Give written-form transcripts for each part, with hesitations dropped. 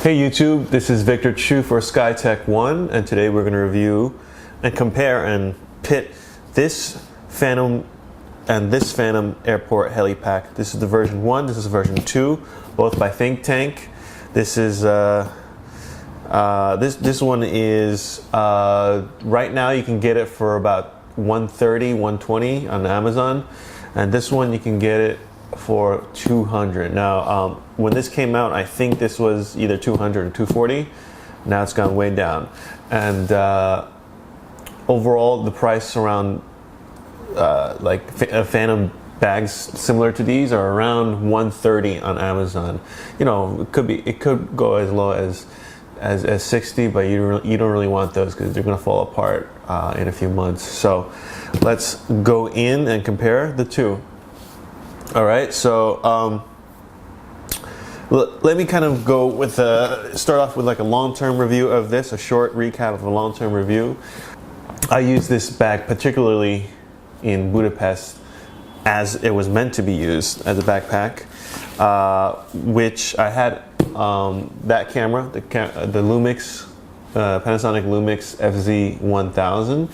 Hey YouTube, this is Victor Chu for SkyTech One, and today we're going to review and compare and pit this Phantom and this Phantom Airport Helipak. This is the version 1, this is version 2, both by ThinkTank. This is this one is right now you can get it for about $130, $120 on Amazon, and this one you can get it for $200. Now, when this came out, I think this was either $200 or $240. Now it's gone way down, and overall the price around like Phantom bags similar to these are around $130 on Amazon. You know, it could go as low as 60, but you don't really want those because they're going to fall apart in a few months. So let's go in and compare the two. All right, so let me kind of go with start off with like a long-term review of this, a short recap of a long-term review. I use this bag particularly in Budapest as it was meant to be used as a backpack, which I had that camera, the Lumix, Panasonic Lumix FZ1000.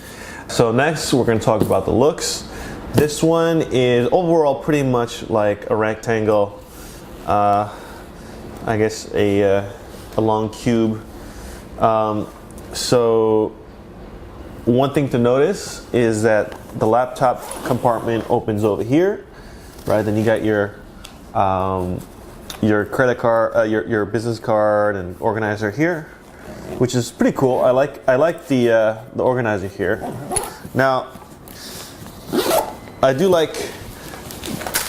So next we're going to talk about the looks. This one is overall pretty much like a rectangle, I guess a long cube. So one thing to notice is that the laptop compartment opens over here, right? Then you got your credit card, your business card and organizer here, which is pretty cool. I like the organizer here. Now, I do like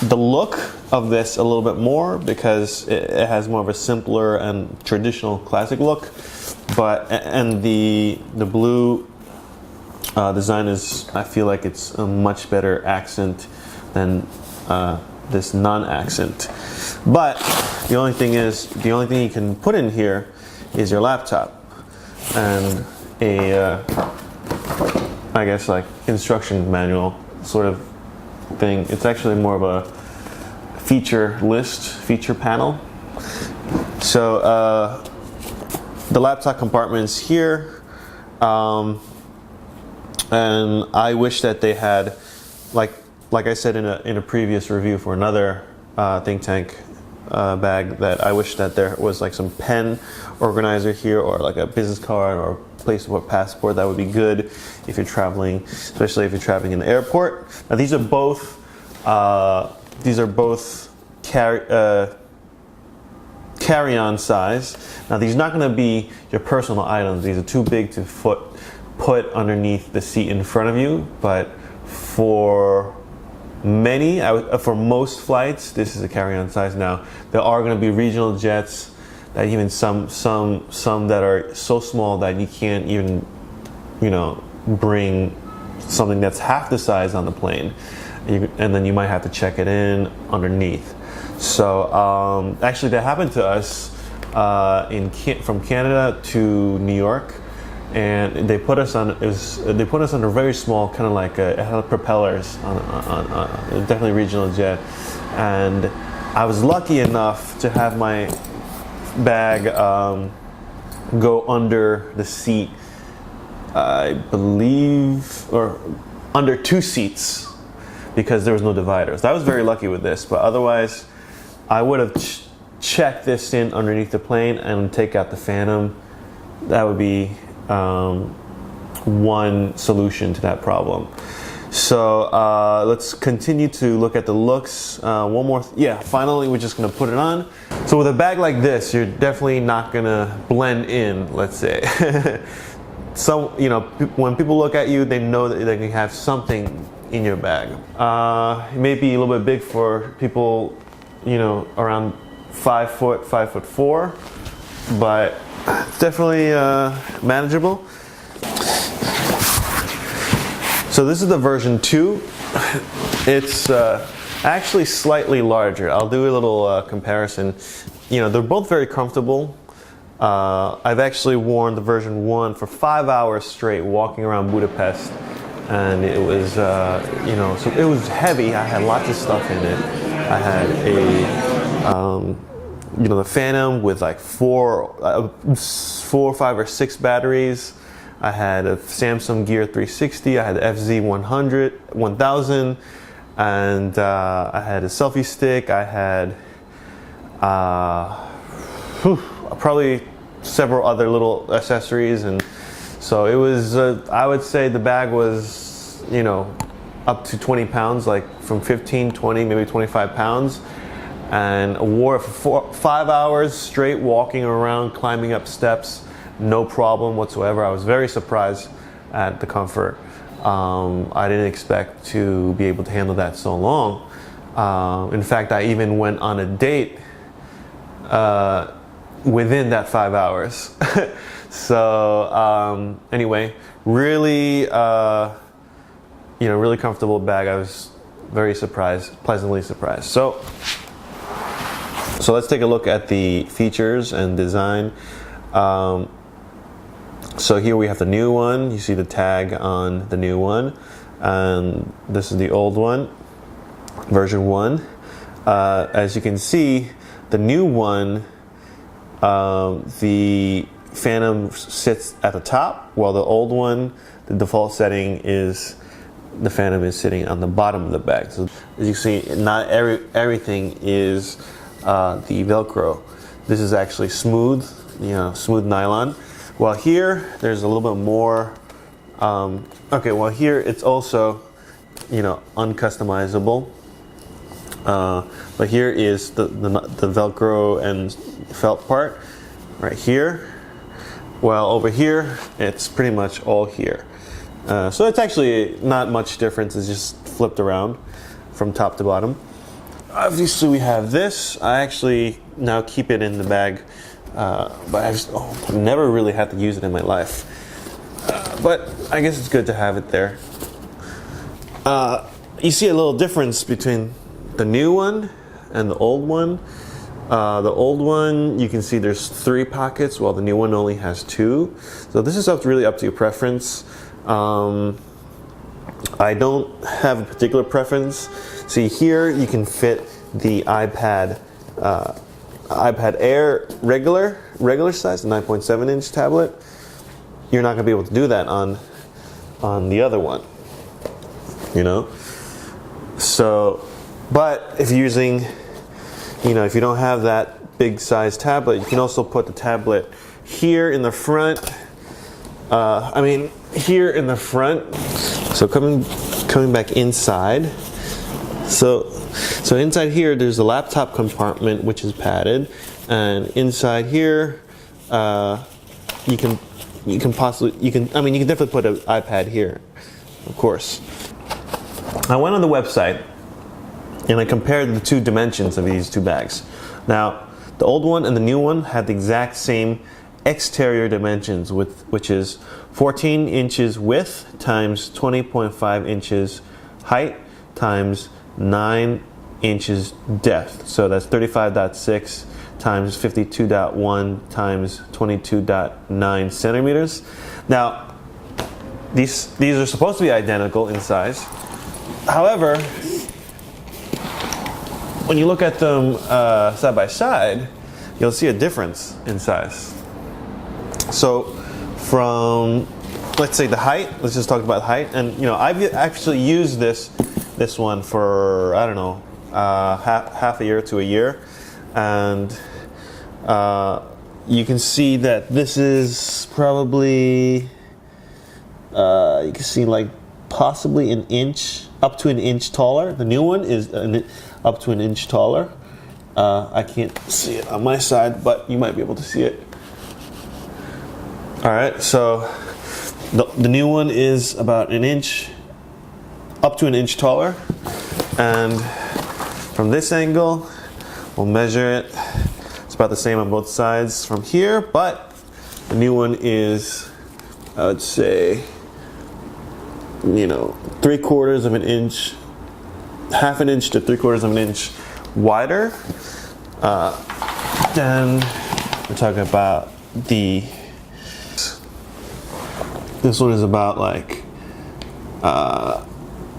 the look of this a little bit more because it has more of a simpler and traditional classic look, and the blue design is, I feel like it's a much better accent than this non-accent. But the only thing you can put in here is your laptop and I guess like instruction manual sort of thing. It's actually more of a feature panel. So the laptop compartment's here, and I wish that they had, like I said in a previous review for another ThinkTank bag, that I wish that there was like some pen organizer here, or like a business card or place to put passport. That would be good if you're traveling, especially if you're traveling in the airport. Now these are both carry-on size. Now these are not going to be your personal items. These are too big to put underneath the seat in front of you. But for for most flights, this is a carry-on size. Now there are going to be regional jets that even some that are so small that you can't even, bring something that's half the size on the plane, and then you might have to check it in underneath. So actually that happened to us from Canada to New York, and they put us on a very small kind of like it had propellers on definitely regional jet, and I was lucky enough to have my bag go under the seat, I believe, or under two seats, because there was no dividers. So I was very lucky with this, but otherwise I would have checked this in underneath the plane and take out the Phantom. That would be one solution to that problem. So let's continue to look at the looks. One more, finally we're just gonna put it on. So with a bag like this, you're definitely not gonna blend in, let's say. So, when people look at you, they know that they can have something in your bag. It may be a little bit big for people, around 5 foot, 5'4", but it's definitely manageable. So this is the version 2. It's actually slightly larger. I'll do a little comparison. They're both very comfortable. I've actually worn the version 1 for 5 hours straight walking around Budapest, and it was, so it was heavy. I had lots of stuff in it. I had a you know, the Phantom with like four, 5 or 6 batteries. I had a Samsung Gear 360. I had the FZ 1000, and I had a selfie stick. I had probably several other little accessories, and so it was. I would say the bag was, you know, up to 20 pounds, like from 15, 20, maybe 25 pounds. And I wore it for 5 hours straight, walking around, climbing up steps, no problem whatsoever. I was very surprised at the comfort. I didn't expect to be able to handle that so long. In fact, I even went on a date within that 5 hours. So anyway, really, you know, really comfortable bag. I was very surprised, pleasantly surprised. So let's take a look at the features and design. So here we have the new one. You see the tag on the new one, and this is the old one, version 1. As you can see, the new one, the Phantom sits at the top, while the old one, the default setting is the Phantom is sitting on the bottom of the bag. So as you see, not everything is the Velcro. This is actually smooth, you know, smooth nylon. While here, there's a little bit more. Okay, well here it's also, you know, uncustomizable. But here is the Velcro and felt part right here. Well, over here, it's pretty much all here. So it's actually not much difference. It's just flipped around from top to bottom. Obviously, we have this. I actually now keep it in the bag, but I've never really had to use it in my life. But I guess it's good to have it there. You see a little difference between the new one and the old one. The old one, you can see there's 3 pockets, while the new one only has 2. So this is really up to your preference. I don't have a particular preference. See here, you can fit the iPad Air regular size, the 9.7-inch tablet. You're not going to be able to do that on the other one, you know. So, but if you're using, you know, if you don't have that big size tablet, you can also put the tablet here in the front. I mean, here in the front. So coming back inside. So inside here, there's a laptop compartment which is padded, and inside here, you can definitely put an iPad here, of course. I went on the website and I compared the 2 dimensions of these 2 bags. Now, the old one and the new one have the exact same exterior dimensions, which is 14 inches width times 20.5 inches height times 9 inches depth. So that's 35.6 times 52.1 times 22.9 centimeters. Now, these are supposed to be identical in size. However, when you look at them side by side, you'll see a difference in size. So from, let's say, the height, let's just talk about height. And you know, I've actually used this one for, I don't know, half a year to a year, and you can see that this is probably you can see like possibly an inch, up to an inch taller. The new one is up to an inch taller. I can't see it on my side, but you might be able to see it. All right, so the new one is about an inch, up to an inch taller, and from this angle, we'll measure it. It's about the same on both sides from here, but the new one is, I would say, you know, 3/4 of an inch, half an inch to 3/4 of an inch wider. Then we're talking about this one is about like, I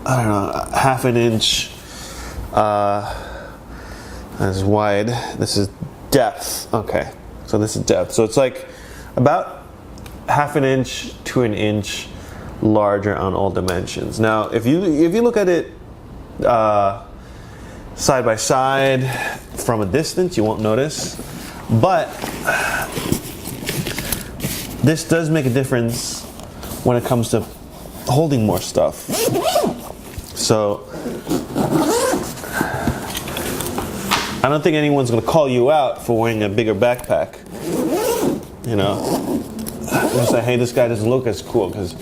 don't know, half an inch as wide. This is depth. Okay, so this is depth. So it's like about ½ an inch to an inch larger on all dimensions. Now, if you look at it side by side from a distance, you won't notice, but this does make a difference when it comes to holding more stuff. So I don't think anyone's going to call you out for wearing a bigger backpack. You know, they'll say, "Hey, this guy doesn't look as cool because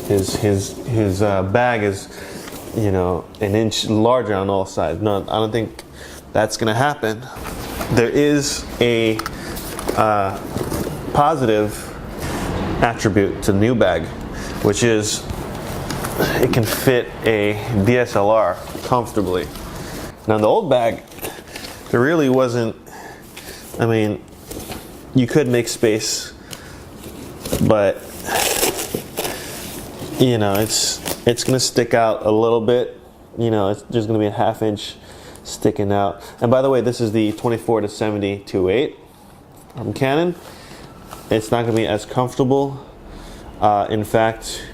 his bag is, you know, an inch larger on all sides." No, I don't think that's going to happen. There is a positive attribute to the new bag, which is it can fit a DSLR comfortably. Now, the old bag, there really wasn't. I mean, you could make space, but you know, it's gonna stick out a little bit. You know, there's gonna be a ½ inch sticking out. And by the way, this is the 24-70 2.8 from Canon. It's not gonna be as comfortable. In fact,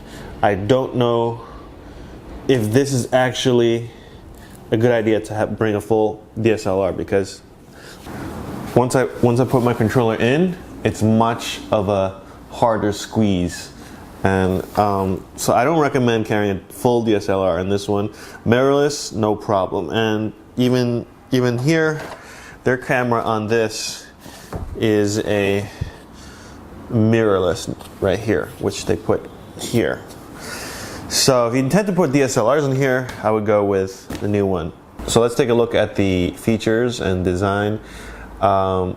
I don't know if this is actually a good idea to bring a full DSLR, because once I put my controller in, it's much of a harder squeeze, and so I don't recommend carrying a full DSLR in this one. Mirrorless, no problem. And even here, their camera on this is a mirrorless right here, which they put here. So if you intend to put DSLRs in here, I would go with the new one. So let's take a look at the features and design. So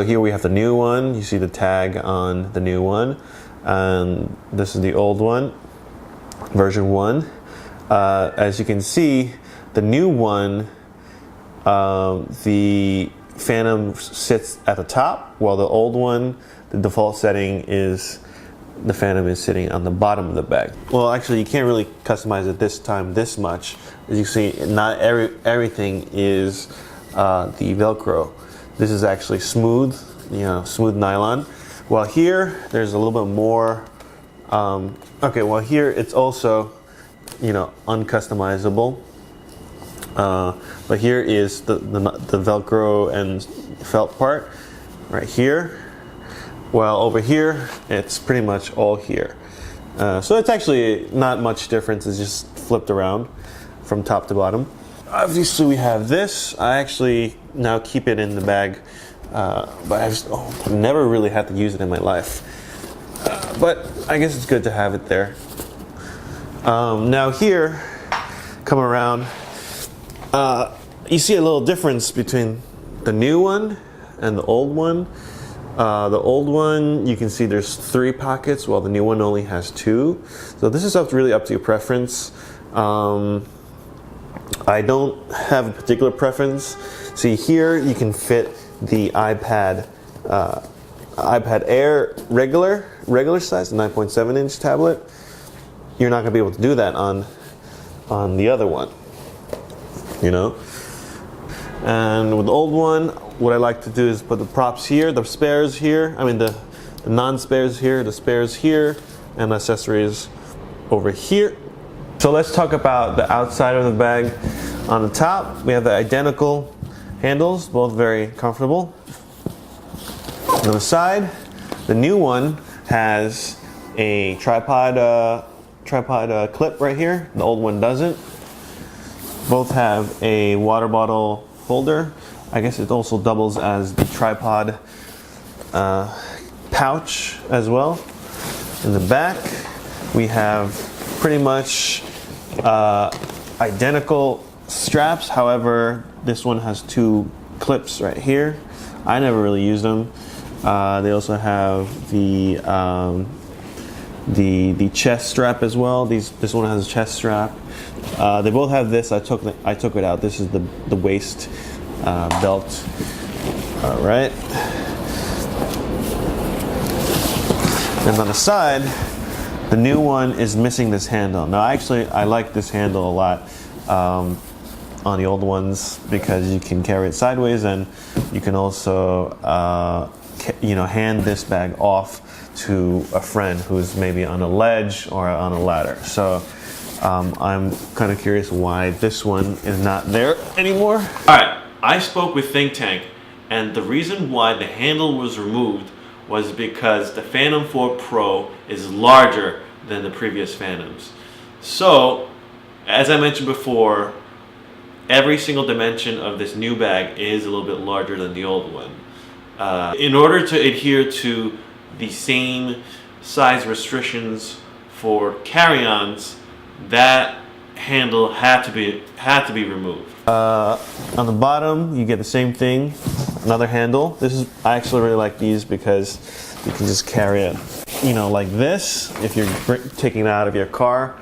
here we have the new one. You see the tag on the new one, and this is the old one, version 1. As you can see, the new one, the Phantom sits at the top, while the old one, the default setting is the Phantom is sitting on the bottom of the bag. Well, actually, you can't really customize it this time this much. As you see, not everything is the Velcro. This is actually smooth, you know, smooth nylon. While here, there's a little bit more. Okay, well here it's also, you know, uncustomizable. But here is the Velcro and felt part right here. Well, over here, it's pretty much all here. So it's actually not much difference. It's just flipped around from top to bottom. Obviously, we have this. I actually now keep it in the bag, but I've never really had to use it in my life. But I guess it's good to have it there. Now here, come around, you see a little difference between the new one and the old one. The old one, you can see there's 3 pockets, while the new one only has 2. So this is really up to your preference. I don't have a particular preference. See here, you can fit the iPad Air regular size, 9.7-inch tablet. You're not gonna be able to do that on the other one, you know. And with the old one, what I like to do is put the props here, the spares here, I mean the non-spares here, the spares here, and accessories over here. So let's talk about the outside of the bag. On the top, we have the identical handles, both very comfortable. On the side, the new one has a tripod clip right here. The old one doesn't. Both have a water bottle holder. I guess it also doubles as the tripod pouch as well. In the back, we have pretty much identical straps. However, this one has 2 clips right here. I never really used them. They also have the chest strap as well. This one has a chest strap. They both have this. I took it out. This is the waist belt. All right. And on the side, the new one is missing this handle. Now, actually, I like this handle a lot. on the old ones because you can carry it sideways, and you can also hand this bag off to a friend who's maybe on a ledge or on a ladder. So I'm kind of curious why this one is not there anymore. All right, I spoke with ThinkTank, and the reason why the handle was removed was because the Phantom 4 Pro is larger than the previous Phantoms. So, as I mentioned before, every single dimension of this new bag is a little bit larger than the old one. In order to adhere to the same size restrictions for carry-ons, that handle had to be removed. On the bottom, you get the same thing, another handle. I actually really like these because you can just carry it, like this if you're taking it out of your car,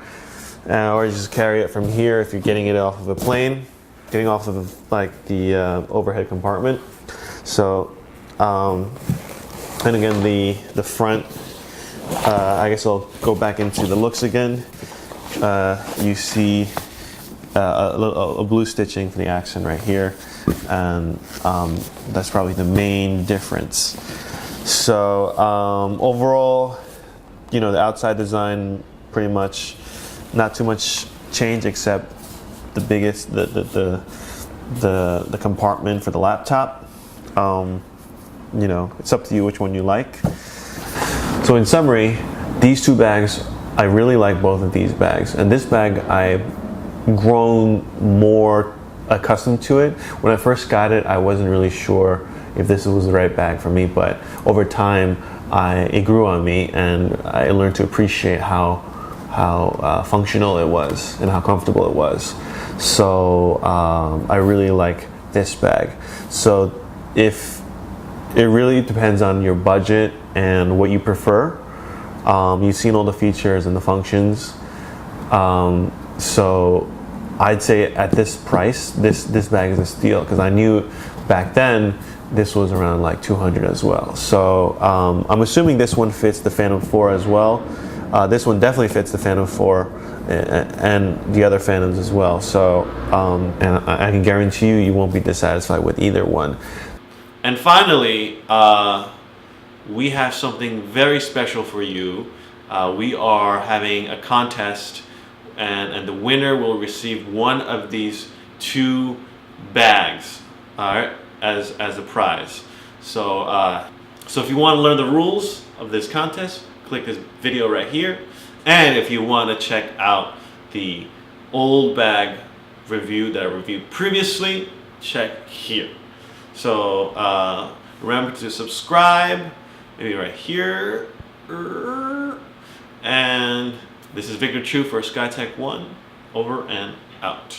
or you just carry it from here if you're getting it off of a plane, getting off of the overhead compartment. So, and again, the front. I guess I'll go back into the looks again. You see a blue stitching for the accent right here, and that's probably the main difference. So overall, the outside design pretty much not too much change, except the biggest the compartment for the laptop. It's up to you which one you like. So in summary, these two bags, I really like both of these bags, and this bag I've grown more accustomed to it. When I first got it, I wasn't really sure if this was the right bag for me, but over time it grew on me, and I learned to appreciate how functional it was and how comfortable it was. So I really like this bag. So if it really depends on your budget and what you prefer. You've seen all the features and the functions. So I'd say at this price, this bag is a steal, because I knew back then this was around like $200 as well. So I'm assuming this one fits the Phantom 4 as well. This one definitely fits the Phantom 4 and the other Phantoms as well. So and I can guarantee you won't be dissatisfied with either one. And finally, we have something very special for you. We are having a contest, and the winner will receive one of these two bags, all right, as a prize. So if you want to learn the rules of this contest, click this video right here. And if you want to check out the old bag review that I reviewed previously, check here. So remember to subscribe, maybe right here. And this is Victor Chu for SkyTech 1, over and out.